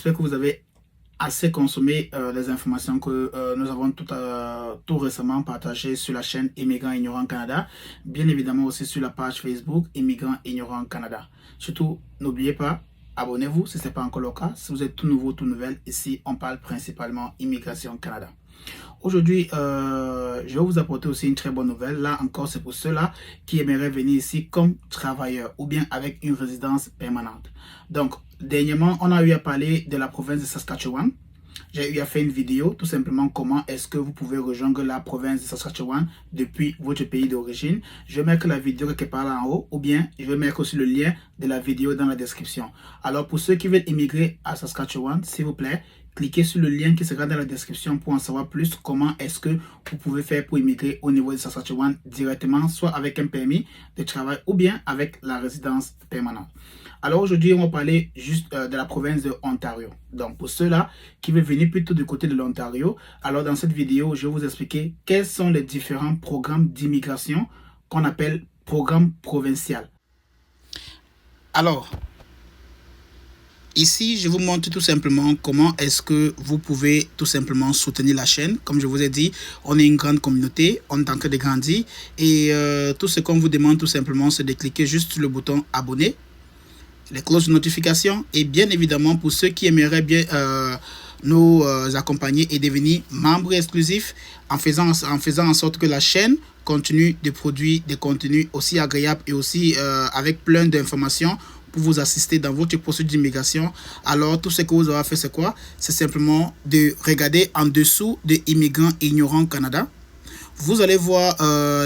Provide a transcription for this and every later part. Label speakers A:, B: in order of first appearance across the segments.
A: j'espère que vous avez assez consommé les informations que nous avons tout récemment partagées sur la chaîne Immigrants Ignorants Canada, bien évidemment aussi sur la page Facebook Immigrants Ignorants Canada. Surtout, n'oubliez pas, abonnez-vous si ce n'est pas encore le cas. Si vous êtes tout nouveau, tout nouvelle, ici on parle principalement Immigration Canada. Aujourd'hui, je vais vous apporter aussi une très bonne nouvelle. Là encore, c'est pour ceux-là qui aimeraient venir ici comme travailleurs ou bien avec une résidence permanente. Donc, dernièrement, on a eu à parler de la province de Saskatchewan. J'ai eu à faire une vidéo, tout simplement comment est-ce que vous pouvez rejoindre la province de Saskatchewan depuis votre pays d'origine. Je vais mettre la vidéo quelque part là en haut ou bien je vais mettre aussi le lien de la vidéo dans la description. Alors pour ceux qui veulent immigrer à Saskatchewan, s'il vous plaît, cliquez sur le lien qui sera dans la description pour en savoir plus comment est-ce que vous pouvez faire pour immigrer au niveau de Saskatchewan directement, soit avec un permis de travail ou bien avec la résidence permanente. Alors aujourd'hui, on va parler juste de la province de Ontario. Donc pour ceux-là qui veulent venir plutôt du côté de l'Ontario, alors dans cette vidéo, je vais vous expliquer quels sont les différents programmes d'immigration qu'on appelle programme provincial. Alors, ici, je vous montre tout simplement comment est-ce que vous pouvez tout simplement soutenir la chaîne. Comme je vous ai dit, on est une grande communauté, on est en train de grandir. Et tout ce qu'on vous demande tout simplement, c'est de cliquer juste sur le bouton abonner, les cloches de notification et bien évidemment pour ceux qui aimeraient bien nous accompagner et devenir membres exclusifs en faisant en sorte que la chaîne continue de produire des contenus aussi agréables et aussi avec plein d'informations pour vous assister dans votre procédure d'immigration. Alors tout ce que vous aurez à faire, c'est quoi? C'est simplement de regarder en dessous de Immigrants Ignorants Canada. Vous allez voir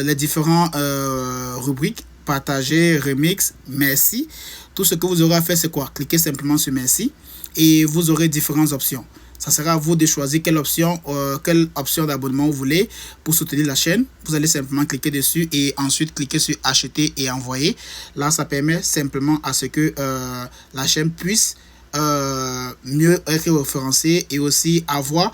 A: les différents rubriques: partager, remix, merci. Tout ce que vous aurez à faire, c'est quoi? Cliquez simplement sur merci et vous aurez différentes options. Ça sera à vous de choisir quelle option d'abonnement vous voulez pour soutenir la chaîne. Vous allez simplement cliquer dessus et ensuite cliquer sur acheter et envoyer. Là, ça permet simplement à ce que la chaîne puisse mieux être référencée et aussi avoir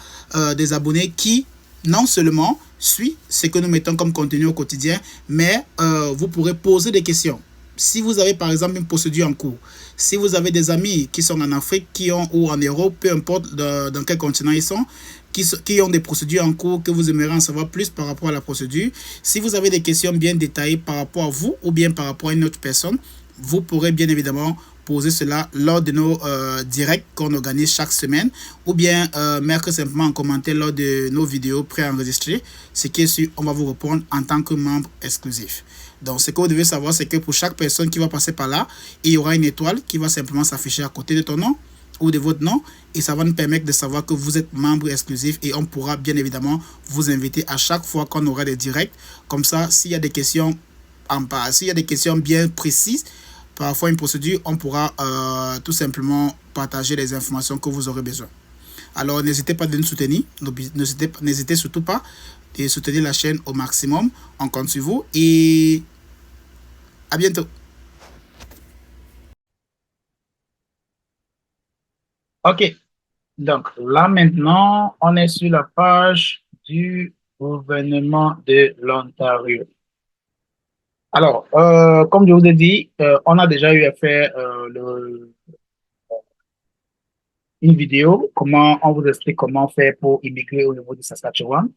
A: des abonnés qui non seulement suivent ce que nous mettons comme contenu au quotidien, mais vous pourrez poser des questions. Si vous avez par exemple une procédure en cours, si vous avez des amis qui sont en Afrique, ou en Europe, peu importe dans quel continent ils sont, qui ont des procédures en cours, que vous aimeriez en savoir plus par rapport à la procédure, si vous avez des questions bien détaillées par rapport à vous ou bien par rapport à une autre personne, vous pourrez bien évidemment poser cela lors de nos directs qu'on organise chaque semaine ou bien mettre simplement en commentaire lors de nos vidéos préenregistrées. Ce qui est sûr, on va vous répondre en tant que membre exclusif. Donc, ce que vous devez savoir, c'est que pour chaque personne qui va passer par là, il y aura une étoile qui va simplement s'afficher à côté de ton nom ou de votre nom et ça va nous permettre de savoir que vous êtes membre exclusif et on pourra bien évidemment vous inviter à chaque fois qu'on aura des directs. Comme ça, s'il y a des questions bien précises, parfois une procédure, on pourra tout simplement partager les informations que vous aurez besoin. Alors, n'hésitez pas de nous soutenir. N'hésitez surtout pas de soutenir la chaîne au maximum. On compte sur vous et à bientôt. OK. Donc, là maintenant, on est sur la page du gouvernement de l'Ontario. Alors, comme je vous ai dit, on a déjà eu à faire une vidéo, comment on vous explique comment faire pour immigrer au niveau de Saskatchewan.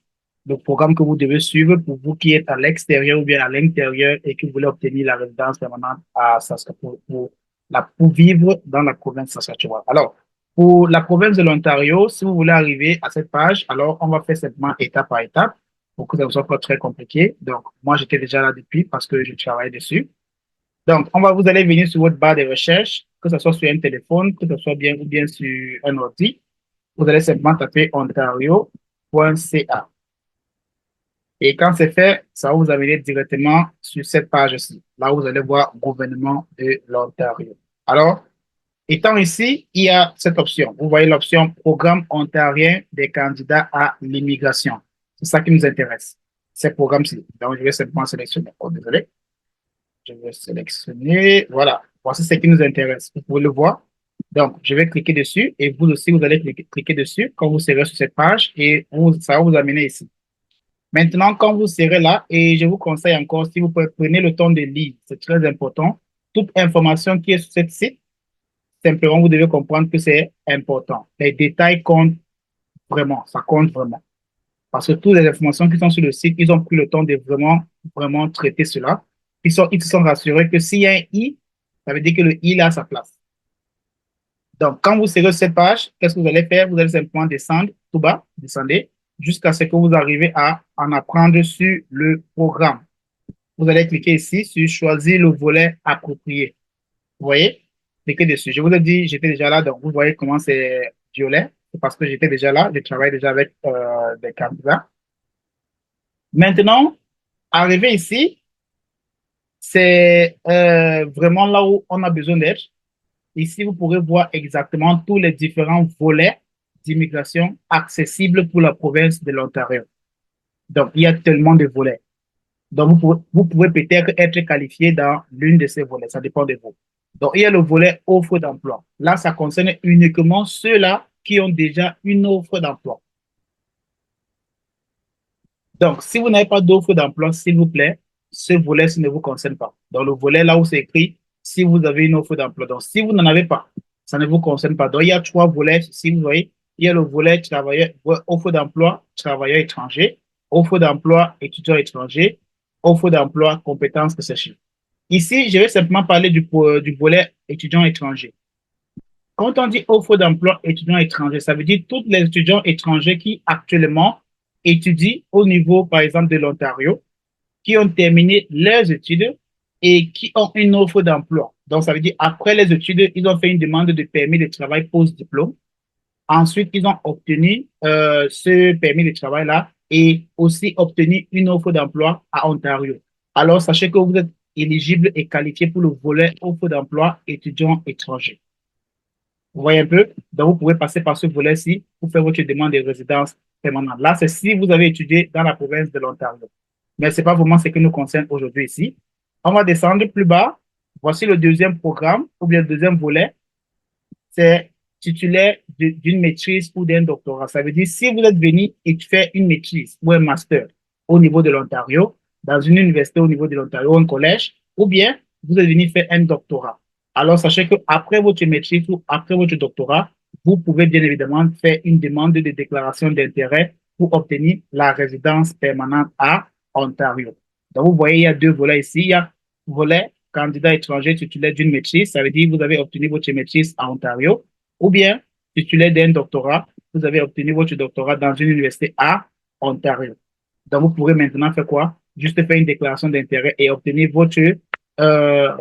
A: Le programme que vous devez suivre pour vous qui êtes à l'extérieur ou bien à l'intérieur et qui voulez obtenir la résidence permanente à Saskatchewan pour vivre dans la province de Saskatchewan. Alors, pour la province de l'Ontario, si vous voulez arriver à cette page, alors on va faire simplement étape par étape pour que ça ne soit pas très compliqué. Donc, moi, j'étais déjà là depuis parce que je travaille dessus. Donc, vous allez venir sur votre barre de recherche, que ce soit sur un téléphone, que ce soit bien ou bien sur un ordi. Vous allez simplement taper ontario.ca. Et quand c'est fait, ça va vous amener directement sur cette page-ci. Là, vous allez voir gouvernement de l'Ontario. Alors, étant ici, il y a cette option. Vous voyez l'option programme ontarien des candidats à l'immigration. C'est ça qui nous intéresse. Ces programmes-ci. Donc, je vais simplement sélectionner. Oh, désolé. Je vais sélectionner. Voilà. Voici ce qui nous intéresse. Vous pouvez le voir. Donc, je vais cliquer dessus et vous aussi, vous allez cliquer dessus quand vous serez sur cette page et ça va vous amener ici. Maintenant, quand vous serez là, et je vous conseille encore, si vous prenez le temps de lire, c'est très important. Toute information qui est sur cette site, simplement, vous devez comprendre que c'est important. Les détails comptent vraiment, ça compte vraiment. Parce que toutes les informations qui sont sur le site, ils ont pris le temps de vraiment, vraiment traiter cela. Ils se sont rassurés que s'il y a un I, ça veut dire que le I a sa place. Donc, quand vous serez sur cette page, qu'est-ce que vous allez faire? Vous allez simplement descendre tout bas, descendez, jusqu'à ce que vous arrivez à en apprendre sur le programme. Vous allez cliquer ici sur choisir le volet approprié. Vous voyez? Cliquez dessus. Je vous ai dit, j'étais déjà là, donc vous voyez comment c'est violet. C'est parce que j'étais déjà là, je travaille déjà avec des candidats. Maintenant, arrivé ici, c'est vraiment là où on a besoin d'être. Ici, vous pourrez voir exactement tous les différents volets d'immigration accessibles pour la province de l'Ontario. Donc, il y a tellement de volets. Donc, vous pouvez peut-être être qualifié dans l'une de ces volets. Ça dépend de vous. Donc, il y a le volet offre d'emploi. Là, ça concerne uniquement ceux-là qui ont déjà une offre d'emploi. Donc, si vous n'avez pas d'offre d'emploi, s'il vous plaît, ce volet ne vous concerne pas. Dans le volet là où c'est écrit, si vous avez une offre d'emploi. Donc, si vous n'en avez pas, ça ne vous concerne pas. Donc, il y a trois volets. Si vous voyez, il y a le volet travailleur, offre d'emploi, travailleur étranger, offre d'emploi, étudiant étranger, offre d'emploi, compétences recherchées. Ici, je vais simplement parler du volet étudiant étranger. Quand on dit offre d'emploi étudiants étrangers, ça veut dire tous les étudiants étrangers qui actuellement étudient au niveau, par exemple, de l'Ontario, qui ont terminé leurs études et qui ont une offre d'emploi. Donc, ça veut dire après les études, ils ont fait une demande de permis de travail post-diplôme. Ensuite, ils ont obtenu ce permis de travail-là et aussi obtenu une offre d'emploi à Ontario. Alors, sachez que vous êtes éligible et qualifié pour le volet offre d'emploi étudiants étrangers. Vous voyez un peu? Donc, vous pouvez passer par ce volet-ci pour faire votre demande de résidence permanente. Là, c'est si vous avez étudié dans la province de l'Ontario. Mais ce n'est pas vraiment ce qui nous concerne aujourd'hui ici. On va descendre plus bas. Voici le deuxième programme ou bien le deuxième volet. C'est titulaire d'une maîtrise ou d'un doctorat. Ça veut dire si vous êtes venu et faire une maîtrise ou un master au niveau de l'Ontario, dans une université au niveau de l'Ontario, un collège, ou bien vous êtes venu faire un doctorat. Alors, sachez qu'après votre maîtrise ou après votre doctorat, vous pouvez bien évidemment faire une demande de déclaration d'intérêt pour obtenir la résidence permanente à Ontario. Donc, vous voyez, il y a deux volets ici. Il y a volet candidat étranger titulaire d'une maîtrise, ça veut dire que vous avez obtenu votre maîtrise à Ontario, ou bien titulaire d'un doctorat, vous avez obtenu votre doctorat dans une université à Ontario. Donc, vous pourrez maintenant faire quoi? Juste faire une déclaration d'intérêt et obtenir votre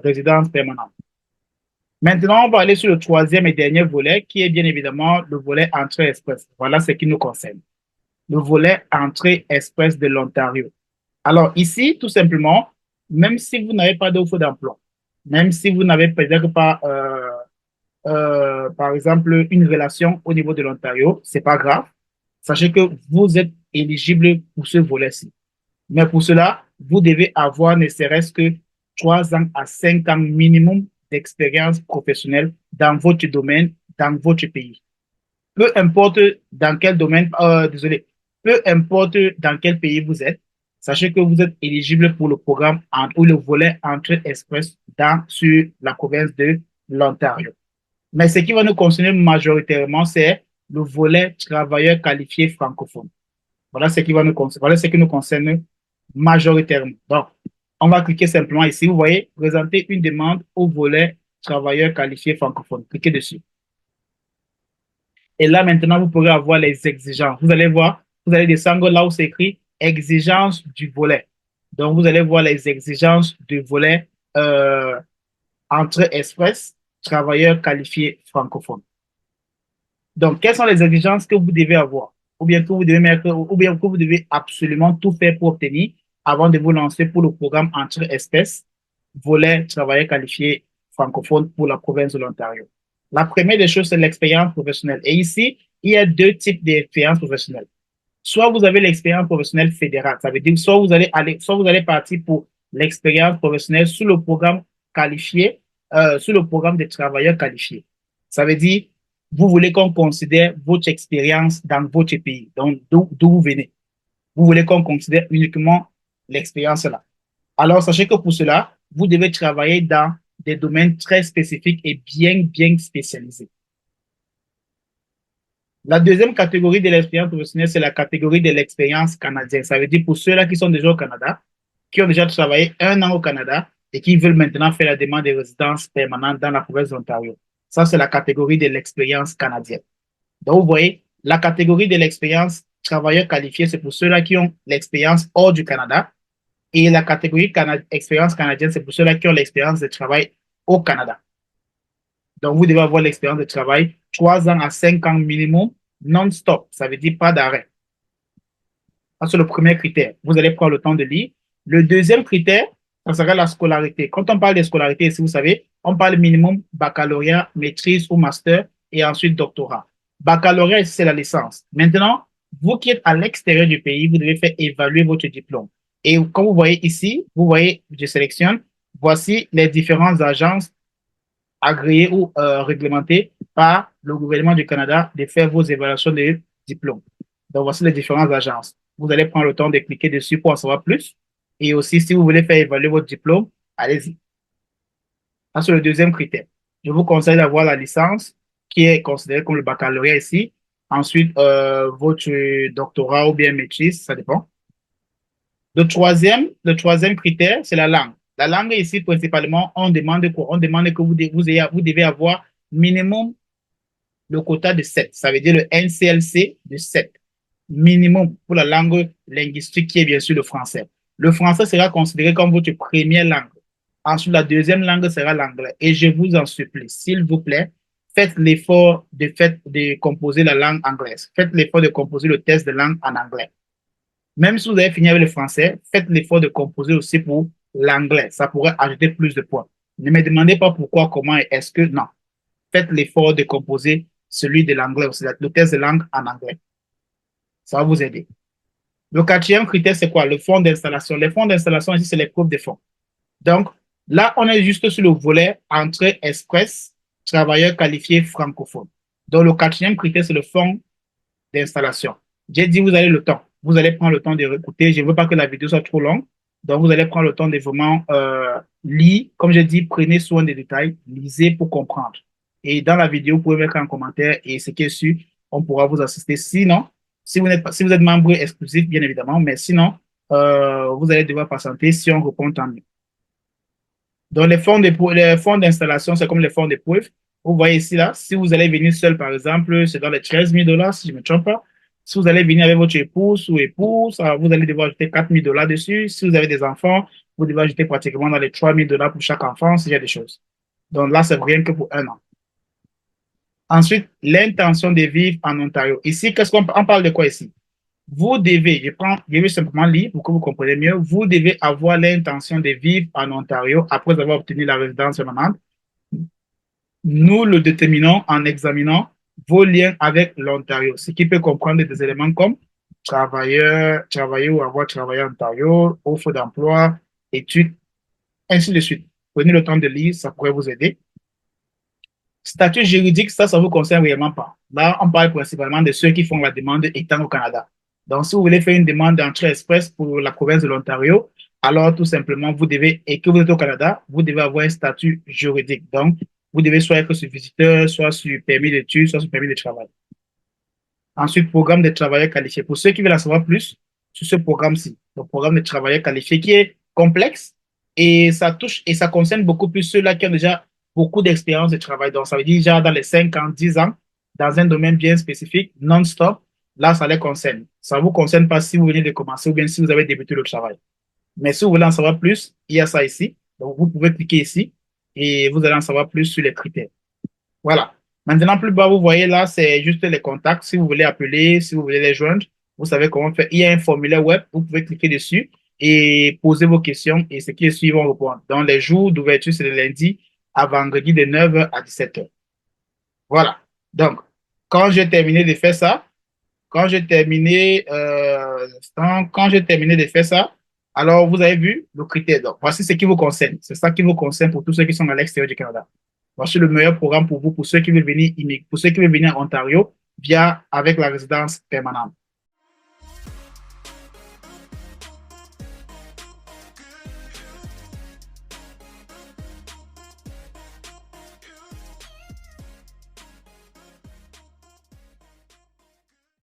A: résidence permanente. Maintenant, on va aller sur le troisième et dernier volet, qui est bien évidemment le volet entrée express. Voilà ce qui nous concerne. Le volet entrée express de l'Ontario. Alors ici, tout simplement, même si vous n'avez pas d'offre d'emploi, même si vous n'avez peut-être pas, par exemple, une relation au niveau de l'Ontario, c'est pas grave. Sachez que vous êtes éligible pour ce volet-ci. Mais pour cela, vous devez avoir ne serait-ce que 3 ans à 5 ans minimum d'expérience professionnelle dans votre domaine, dans votre pays. Peu importe dans quel domaine, désolé, peu importe dans quel pays vous êtes, sachez que vous êtes éligible pour le programme ou le volet Entrée Express sur la province de l'Ontario. Mais ce qui va nous concerner majoritairement, c'est le volet travailleur qualifié francophone. Voilà ce qui va nous concerner, voilà ce qui nous concerne majoritairement. Donc, on va cliquer simplement ici. Vous voyez, présenter une demande au volet travailleur qualifié francophone. Cliquez dessus. Et là, maintenant, vous pourrez avoir les exigences. Vous allez voir, vous allez descendre là où c'est écrit exigences du volet. Donc, vous allez voir les exigences du volet entrée express, travailleur qualifié francophone. Donc, quelles sont les exigences que vous devez avoir? Ou bien que vous devez mettre, ou bien que vous devez absolument tout faire pour obtenir avant de vous lancer pour le programme entrée express, volet travailleur qualifié francophone pour la province de l'Ontario. La première des choses, c'est l'expérience professionnelle. Et ici, il y a deux types d'expérience professionnelle. Soit vous avez l'expérience professionnelle fédérale, ça veut dire soit vous allez partir pour l'expérience professionnelle sous le programme qualifié, sous le programme des travailleurs qualifiés. Ça veut dire, vous voulez qu'on considère votre expérience dans votre pays, donc d'où vous venez. Vous voulez qu'on considère uniquement l'expérience là. Alors, sachez que pour cela, vous devez travailler dans des domaines très spécifiques et bien spécialisés. La deuxième catégorie de l'expérience professionnelle, c'est la catégorie de l'expérience canadienne. Ça veut dire pour ceux-là qui sont déjà au Canada, qui ont déjà travaillé 1 an au Canada et qui veulent maintenant faire la demande de résidence permanente dans la province d'Ontario. Ça, c'est la catégorie de l'expérience canadienne. Donc, vous voyez, la catégorie de l'expérience travailleur qualifié, c'est pour ceux-là qui ont l'expérience hors du Canada. Et la catégorie expérience canadienne, c'est pour ceux-là qui ont l'expérience de travail au Canada. Donc, vous devez avoir l'expérience de travail 3 ans à 5 ans minimum, non-stop. Ça veut dire pas d'arrêt. Ça, c'est le premier critère. Vous allez prendre le temps de lire. Le deuxième critère, ça sera la scolarité. Quand on parle de scolarité, si vous savez, on parle minimum baccalauréat, maîtrise ou master et ensuite doctorat. Baccalauréat, ici, c'est la licence. Maintenant, vous qui êtes à l'extérieur du pays, vous devez faire évaluer votre diplôme. Et comme vous voyez ici, vous voyez, je sélectionne, voici les différentes agences agréées ou réglementées par le gouvernement du Canada de faire vos évaluations de diplômes. Donc, voici les différentes agences. Vous allez prendre le temps de cliquer dessus pour en savoir plus. Et aussi, si vous voulez faire évaluer votre diplôme, allez-y. Ça, c'est le deuxième critère. Je vous conseille d'avoir la licence qui est considérée comme le baccalauréat ici. Ensuite, votre doctorat ou bien maîtrise, ça dépend. Le troisième critère, c'est la langue. La langue ici, principalement, on demande quoi? On demande que vous devez avoir minimum le quota de 7. Ça veut dire le NCLC de 7. Minimum pour la langue linguistique qui est bien sûr le français. Le français sera considéré comme votre première langue. Ensuite, la deuxième langue sera l'anglais. Et je vous en supplie, s'il vous plaît, faites l'effort de composer la langue anglaise. Faites l'effort de composer le test de langue en anglais. Même si vous avez fini avec le français, faites l'effort de composer aussi pour l'anglais. Ça pourrait ajouter plus de points. Ne me demandez pas pourquoi, comment et est-ce que. Non. Faites l'effort de composer celui de l'anglais aussi, le test de langue en anglais. Ça va vous aider. Le quatrième critère, c'est quoi? Le fonds d'installation. Les fonds d'installation, ici, c'est les preuves de fonds. Donc, là, on est juste sur le volet entrée express, travailleurs qualifiés francophones. Donc, le quatrième critère, c'est le fonds d'installation. J'ai dit, vous avez le temps. Vous allez prendre le temps de réécouter. Je ne veux pas que la vidéo soit trop longue. Donc, vous allez prendre le temps de vraiment lire. Comme j'ai dit, prenez soin des détails. Lisez pour comprendre. Et dans la vidéo, vous pouvez mettre un commentaire et ce qui est sûr, on pourra vous assister. Sinon, si vous êtes membre exclusif, bien évidemment, mais sinon, vous allez devoir patienter si on répond tant mieux. Donc, les fonds d'installation, c'est comme les fonds d'épreuve. Vous voyez ici, là, si vous allez venir seul, par exemple, c'est dans les 13 000 $, si je ne me trompe pas. Si vous allez venir avec votre épouse ou époux, vous allez devoir ajouter 4 000 $ dessus. Si vous avez des enfants, vous devez ajouter pratiquement dans les 3 000 $ pour chaque enfant, s'il y a des choses. Donc là, c'est rien que pour 1 an. Ensuite, l'intention de vivre en Ontario. Ici, qu'est-ce qu'on parle de quoi ici? Vous devez, je vais simplement lire pour que vous compreniez mieux, vous devez avoir l'intention de vivre en Ontario après avoir obtenu la résidence permanente. Nous le déterminons en examinant vos liens avec l'Ontario, ce qui peut comprendre des éléments comme travailler ou avoir travaillé en Ontario, offre d'emploi, études, ainsi de suite. Prenez le temps de lire, ça pourrait vous aider. Statut juridique, ça ne vous concerne réellement pas. Là, on parle principalement de ceux qui font la demande étant au Canada. Donc, si vous voulez faire une demande d'entrée express pour la province de l'Ontario, alors tout simplement, vous devez, et que vous êtes au Canada, vous devez avoir un statut juridique. Donc, vous devez soit être sur visiteur, soit sur permis d'études, soit sur permis de travail. Ensuite, programme de travailleurs qualifiés. Pour ceux qui veulent en savoir plus sur ce programme-ci, le programme de travailleurs qualifiés qui est complexe et ça touche et ça concerne beaucoup plus ceux-là qui ont déjà beaucoup d'expérience de travail. Donc, ça veut dire déjà dans les 5 ans, 10 ans, dans un domaine bien spécifique, non-stop, là, ça les concerne. Ça ne vous concerne pas si vous venez de commencer ou bien si vous avez débuté le travail. Mais si vous voulez en savoir plus, il y a ça ici. Donc, vous pouvez cliquer ici et vous allez en savoir plus sur les critères. Voilà. Maintenant, plus bas, vous voyez là, c'est juste les contacts. Si vous voulez appeler, si vous voulez les joindre, vous savez comment faire. Il y a un formulaire web, vous pouvez cliquer dessus et poser vos questions et ce qui est suivant, ils vont répondre. Donc, les jours d'ouverture, c'est le lundi à vendredi de 9h à 17h. Voilà. Donc, quand j'ai terminé de faire ça, quand j'ai terminé, de faire ça, alors vous avez vu le critère. Donc, voici ce qui vous concerne. C'est ça qui vous concerne pour tous ceux qui sont à l'extérieur du Canada. Voici le meilleur programme pour vous, pour ceux qui veulent venir en Ontario avec la résidence permanente.